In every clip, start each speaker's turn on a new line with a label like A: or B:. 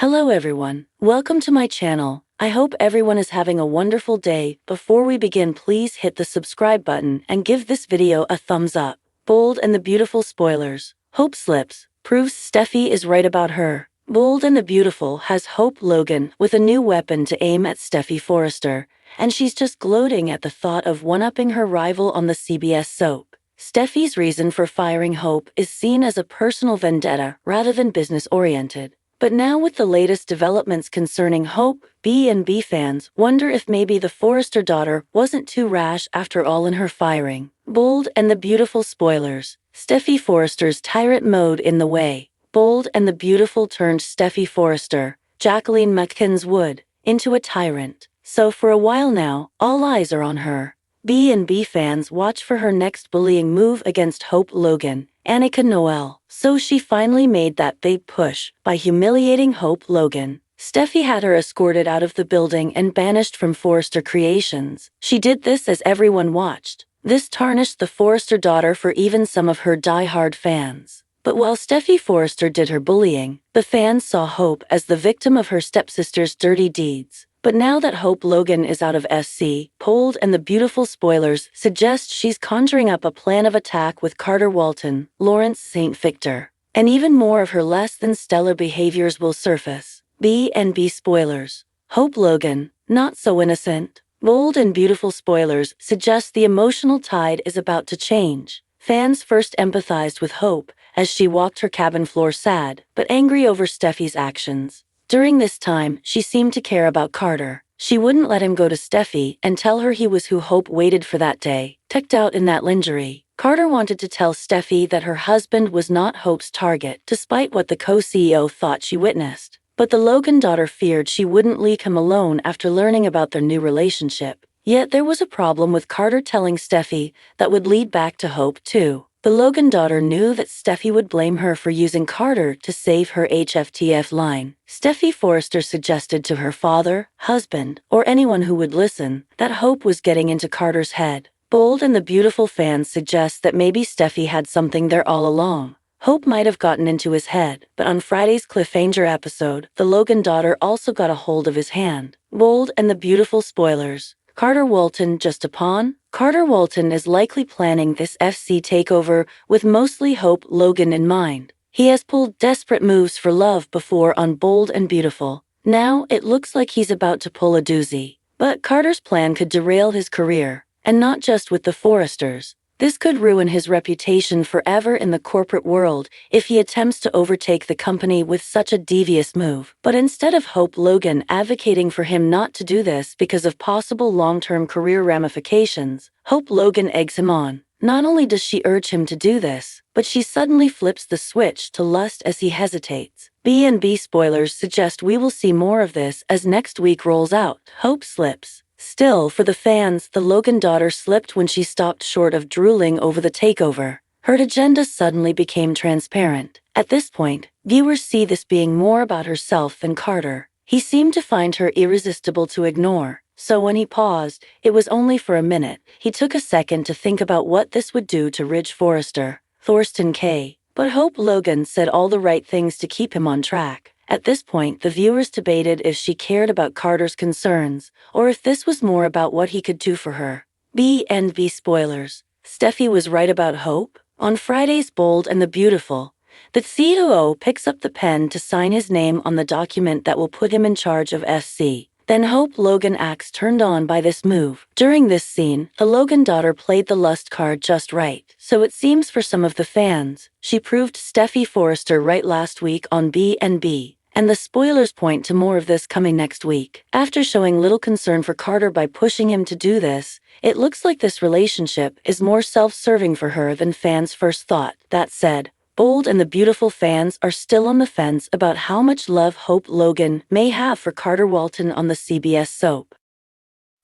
A: Hello everyone, welcome to my channel. I hope everyone is having a wonderful day. Before we begin, please hit the subscribe button and give this video a thumbs up. Bold and the Beautiful spoilers. Hope slips, proves Steffy is right about her. Bold and the Beautiful has Hope Logan with a new weapon to aim at Steffy Forrester, and she's just gloating at the thought of one-upping her rival on the CBS soap. Steffy's reason for firing Hope is seen as a personal vendetta rather than business-oriented. But now with the latest developments concerning Hope, B&B fans wonder if maybe the Forrester daughter wasn't too rash after all in her firing. Bold and the Beautiful spoilers. Steffy Forrester's tyrant mode in the way. Bold and the Beautiful turned Steffy Forrester, Jacqueline McKinn's Wood, into a tyrant. So for a while now, all eyes are on her. B&B fans watch for her next bullying move against Hope Logan, Annika Noel. So she finally made that big push by humiliating Hope Logan. Steffy had her escorted out of the building and banished from Forrester Creations. She did this as everyone watched. This tarnished the Forrester daughter for even some of her die-hard fans. But while Steffy Forrester did her bullying, the fans saw Hope as the victim of her stepsister's dirty deeds. But now that Hope Logan is out of SC, Bold and the Beautiful spoilers suggest she's conjuring up a plan of attack with Carter Walton, Lawrence St. Victor. And even more of her less than stellar behaviors will surface. B&B spoilers. Hope Logan, not so innocent. Bold and Beautiful spoilers suggest the emotional tide is about to change. Fans first empathized with Hope as she walked her cabin floor sad, but angry over Steffy's actions. During this time, she seemed to care about Carter. She wouldn't let him go to Steffy and tell her he was who Hope waited for that day. Tucked out in that lingerie, Carter wanted to tell Steffy that her husband was not Hope's target, despite what the co-CEO thought she witnessed. But the Logan daughter feared she wouldn't leave him alone after learning about their new relationship. Yet there was a problem with Carter telling Steffy that would lead back to Hope too. The Logan daughter knew that Steffy would blame her for using Carter to save her HFTF line. Steffy Forrester suggested to her father, husband, or anyone who would listen, that Hope was getting into Carter's head. Bold and the Beautiful fans suggest that maybe Steffy had something there all along. Hope might have gotten into his head, but on Friday's cliffhanger episode, the Logan daughter also got a hold of his hand. Bold and the Beautiful spoilers. Carter Walton just a pawn? Carter Walton is likely planning this FC takeover with mostly Hope Logan in mind. He has pulled desperate moves for love before on Bold and Beautiful. Now it looks like he's about to pull a doozy. But Carter's plan could derail his career, and not just with the Forresters. This could ruin his reputation forever in the corporate world if he attempts to overtake the company with such a devious move. But instead of Hope Logan advocating for him not to do this because of possible long-term career ramifications, Hope Logan eggs him on. Not only does she urge him to do this, but she suddenly flips the switch to lust as he hesitates. B&B spoilers suggest we will see more of this as next week rolls out. Hope slips. Still, for the fans, the Logan daughter slipped when she stopped short of drooling over the takeover. Her agenda suddenly became transparent. At this point, viewers see this being more about herself than Carter. He seemed to find her irresistible to ignore. So when he paused, it was only for a minute. He took a second to think about what this would do to Ridge Forrester, Thorsten K. But Hope Logan said all the right things to keep him on track. At this point, the viewers debated if she cared about Carter's concerns, or if this was more about what he could do for her. B&B spoilers. Steffy was right about Hope? On Friday's Bold and the Beautiful, the COO picks up the pen to sign his name on the document that will put him in charge of SC. Then Hope Logan acts turned on by this move. During this scene, the Logan daughter played the lust card just right. So it seems for some of the fans, she proved Steffy Forrester right last week on B&B. And the spoilers point to more of this coming next week. After showing little concern for Carter by pushing him to do this, it looks like this relationship is more self-serving for her than fans first thought. That said, Bold and the Beautiful fans are still on the fence about how much love Hope Logan may have for Carter Walton on the CBS soap.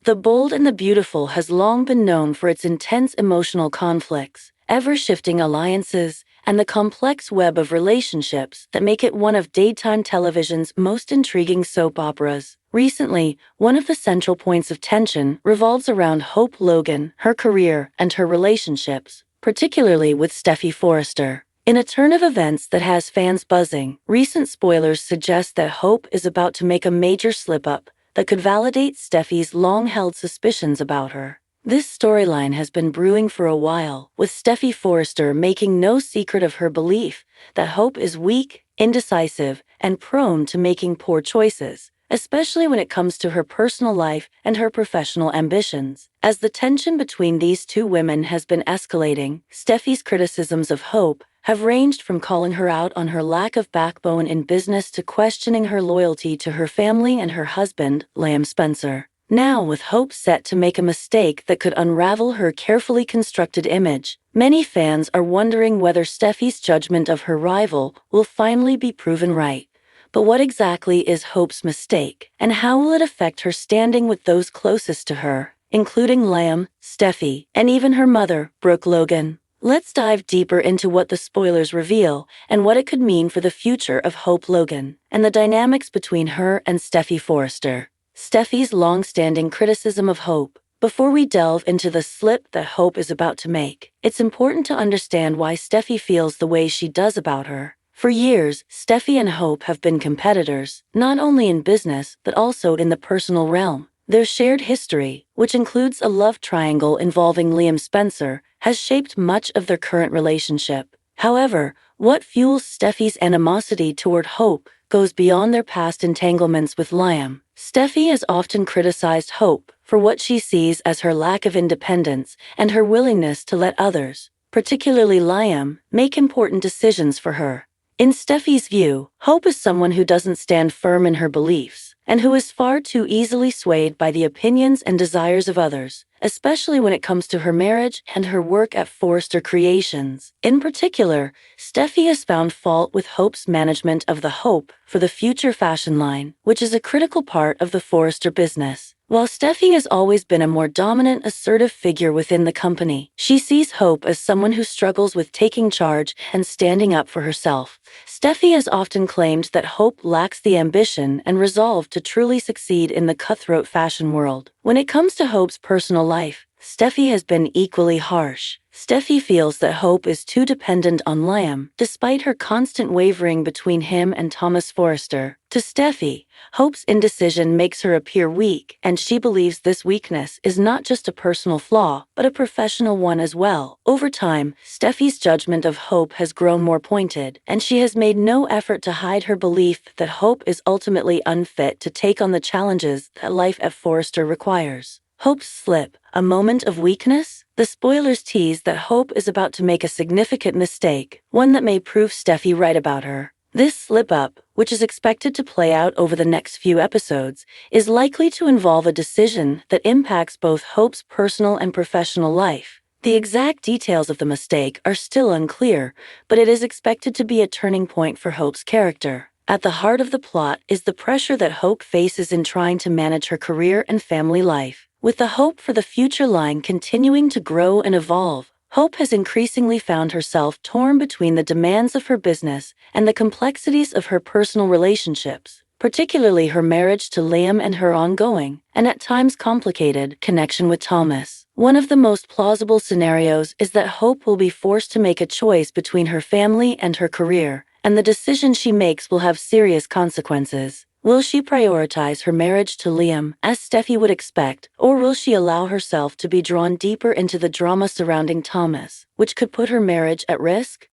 A: The Bold and the Beautiful has long been known for its intense emotional conflicts, ever-shifting alliances, and the complex web of relationships that make it one of daytime television's most intriguing soap operas. Recently, one of the central points of tension revolves around Hope Logan, her career, and her relationships, particularly with Steffy Forrester. In a turn of events that has fans buzzing, recent spoilers suggest that Hope is about to make a major slip-up that could validate Steffi's long-held suspicions about her. This storyline has been brewing for a while, with Steffy Forrester making no secret of her belief that Hope is weak, indecisive, and prone to making poor choices, especially when it comes to her personal life and her professional ambitions. As the tension between these two women has been escalating, Steffi's criticisms of Hope have ranged from calling her out on her lack of backbone in business to questioning her loyalty to her family and her husband, Liam Spencer. Now, with Hope set to make a mistake that could unravel her carefully constructed image, many fans are wondering whether Steffi's judgment of her rival will finally be proven right. But what exactly is Hope's mistake, and how will it affect her standing with those closest to her, including Liam, Steffy, and even her mother, Brooke Logan? Let's dive deeper into what the spoilers reveal and what it could mean for the future of Hope Logan and the dynamics between her and Steffy Forrester. Steffi's long-standing criticism of Hope. Before we delve into the slip that Hope is about to make, it's important to understand why Steffi feels the way she does about her. For years, Steffi and Hope have been competitors, not only in business but also in the personal realm. Their shared history, which includes a love triangle involving Liam Spencer, has shaped much of their current relationship. However, what fuels Steffi's animosity toward Hope goes beyond their past entanglements with Liam. Steffi has often criticized Hope for what she sees as her lack of independence and her willingness to let others, particularly Liam, make important decisions for her. In Steffi's view, Hope is someone who doesn't stand firm in her beliefs and who is far too easily swayed by the opinions and desires of others, especially when it comes to her marriage and her work at Forrester Creations. In particular, Steffi has found fault with Hope's management of the Hope for the Future fashion line, which is a critical part of the Forrester business. While Steffi has always been a more dominant, assertive figure within the company, she sees Hope as someone who struggles with taking charge and standing up for herself. Steffi has often claimed that Hope lacks the ambition and resolve to truly succeed in the cutthroat fashion world. When it comes to Hope's personal life, Steffi has been equally harsh. Steffi feels that Hope is too dependent on Liam, despite her constant wavering between him and Thomas Forrester. To Steffi, Hope's indecision makes her appear weak, and she believes this weakness is not just a personal flaw, but a professional one as well. Over time, Steffi's judgment of Hope has grown more pointed, and she has made no effort to hide her belief that Hope is ultimately unfit to take on the challenges that life at Forrester requires. Hope's slip, a moment of weakness? The spoilers tease that Hope is about to make a significant mistake, one that may prove Steffi right about her. This slip-up, which is expected to play out over the next few episodes, is likely to involve a decision that impacts both Hope's personal and professional life. The exact details of the mistake are still unclear, but it is expected to be a turning point for Hope's character. At the heart of the plot is the pressure that Hope faces in trying to manage her career and family life. With the Hope for the Future line continuing to grow and evolve, Hope has increasingly found herself torn between the demands of her business and the complexities of her personal relationships, particularly her marriage to Liam and her ongoing, and at times complicated, connection with Thomas. One of the most plausible scenarios is that Hope will be forced to make a choice between her family and her career, and the decision she makes will have serious consequences. Will she prioritize her marriage to Liam, as Steffi would expect, or will she allow herself to be drawn deeper into the drama surrounding Thomas, which could put her marriage at risk?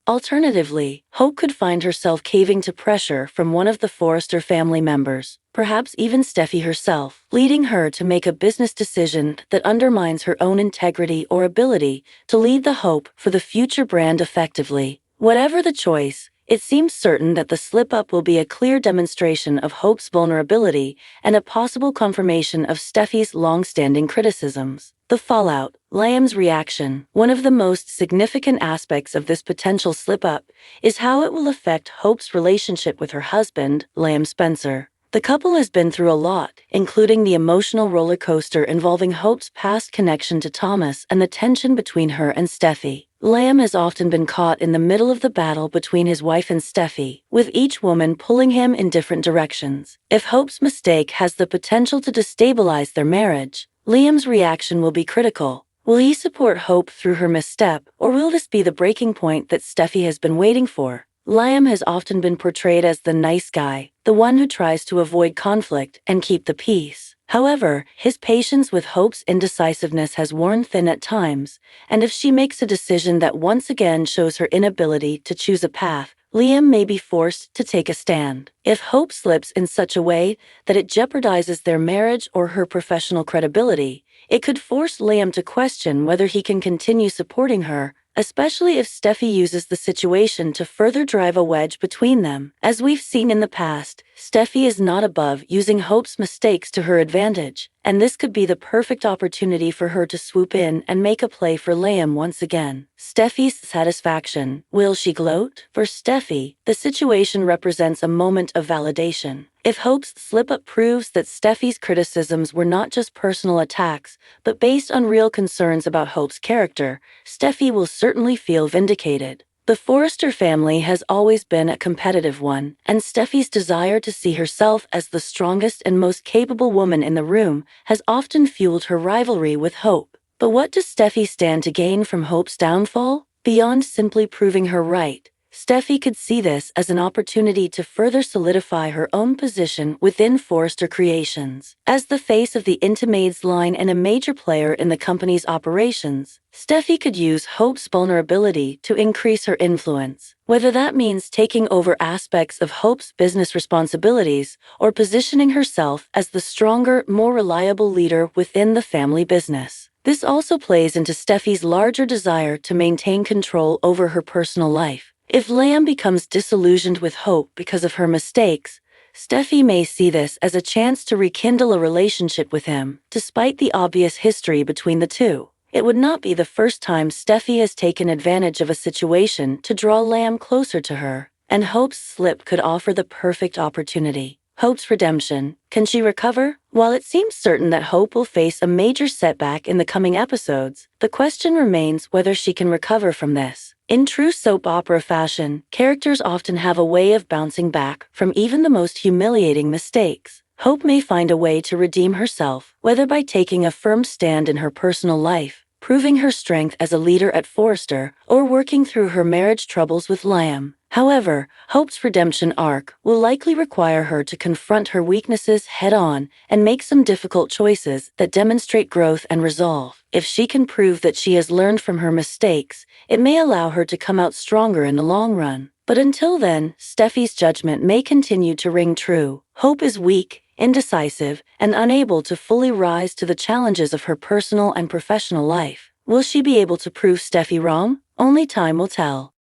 A: Alternatively, Hope could find herself caving to pressure from one of the Forrester family members, perhaps even Steffi herself, leading her to make a business decision that undermines her own integrity or ability to lead the Hope for the Future brand effectively. Whatever the choice, it seems certain that the slip-up will be a clear demonstration of Hope's vulnerability and a possible confirmation of Steffi's long-standing criticisms. The fallout, Liam's reaction. One of the most significant aspects of this potential slip-up is how it will affect Hope's relationship with her husband, Liam Spencer. The couple has been through a lot, including the emotional roller coaster involving Hope's past connection to Thomas and the tension between her and Steffi. Liam has often been caught in the middle of the battle between his wife and Steffi, with each woman pulling him in different directions. If Hope's mistake has the potential to destabilize their marriage, Liam's reaction will be critical. Will he support Hope through her misstep, or will this be the breaking point that Steffy has been waiting for? Liam has often been portrayed as the nice guy, the one who tries to avoid conflict and keep the peace. However, his patience with Hope's indecisiveness has worn thin at times, and if she makes a decision that once again shows her inability to choose a path, Liam may be forced to take a stand. If Hope slips in such a way that it jeopardizes their marriage or her professional credibility, it could force Liam to question whether he can continue supporting her, especially if Steffy uses the situation to further drive a wedge between them. As we've seen in the past, Steffy is not above using Hope's mistakes to her advantage, and this could be the perfect opportunity for her to swoop in and make a play for Liam once again. Steffy's satisfaction. Will she gloat? For Steffy, the situation represents a moment of validation. If Hope's slip-up proves that Steffy's criticisms were not just personal attacks, but based on real concerns about Hope's character, Steffy will certainly feel vindicated. The Forrester family has always been a competitive one, and Steffy's desire to see herself as the strongest and most capable woman in the room has often fueled her rivalry with Hope. But what does Steffy stand to gain from Hope's downfall? Beyond simply proving her right, Steffy could see this as an opportunity to further solidify her own position within Forrester Creations. As the face of the Intimaids line and a major player in the company's operations, Steffy could use Hope's vulnerability to increase her influence, whether that means taking over aspects of Hope's business responsibilities or positioning herself as the stronger, more reliable leader within the family business. This also plays into Steffy's larger desire to maintain control over her personal life. If Liam becomes disillusioned with Hope because of her mistakes, Steffy may see this as a chance to rekindle a relationship with him, despite the obvious history between the two. It would not be the first time Steffy has taken advantage of a situation to draw Liam closer to her, and Hope's slip could offer the perfect opportunity. Hope's redemption. Can she recover? While it seems certain that Hope will face a major setback in the coming episodes, the question remains whether she can recover from this. In true soap opera fashion, characters often have a way of bouncing back from even the most humiliating mistakes. Hope may find a way to redeem herself, whether by taking a firm stand in her personal life, proving her strength as a leader at Forrester, or working through her marriage troubles with Liam. However, Hope's redemption arc will likely require her to confront her weaknesses head-on and make some difficult choices that demonstrate growth and resolve. If she can prove that she has learned from her mistakes, it may allow her to come out stronger in the long run. But until then, Steffy's judgment may continue to ring true. Hope is weak, indecisive, and unable to fully rise to the challenges of her personal and professional life. Will she be able to prove Steffy wrong? Only time will tell.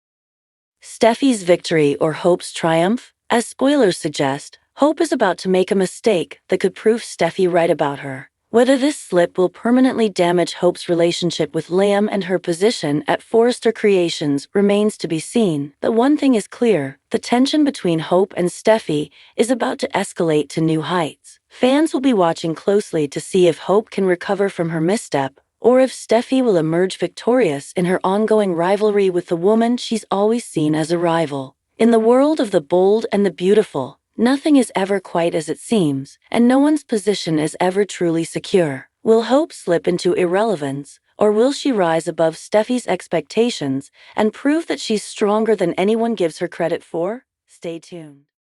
A: Steffy's victory or Hope's triumph? As spoilers suggest, Hope is about to make a mistake that could prove Steffy right about her. Whether this slip will permanently damage Hope's relationship with Liam and her position at Forrester Creations remains to be seen. But one thing is clear, the tension between Hope and Steffy is about to escalate to new heights. Fans will be watching closely to see if Hope can recover from her misstep, or if Steffy will emerge victorious in her ongoing rivalry with the woman she's always seen as a rival. In the world of the bold and the beautiful, nothing is ever quite as it seems, and no one's position is ever truly secure. Will Hope slip into irrelevance, or will she rise above Steffy's expectations and prove that she's stronger than anyone gives her credit for? Stay tuned.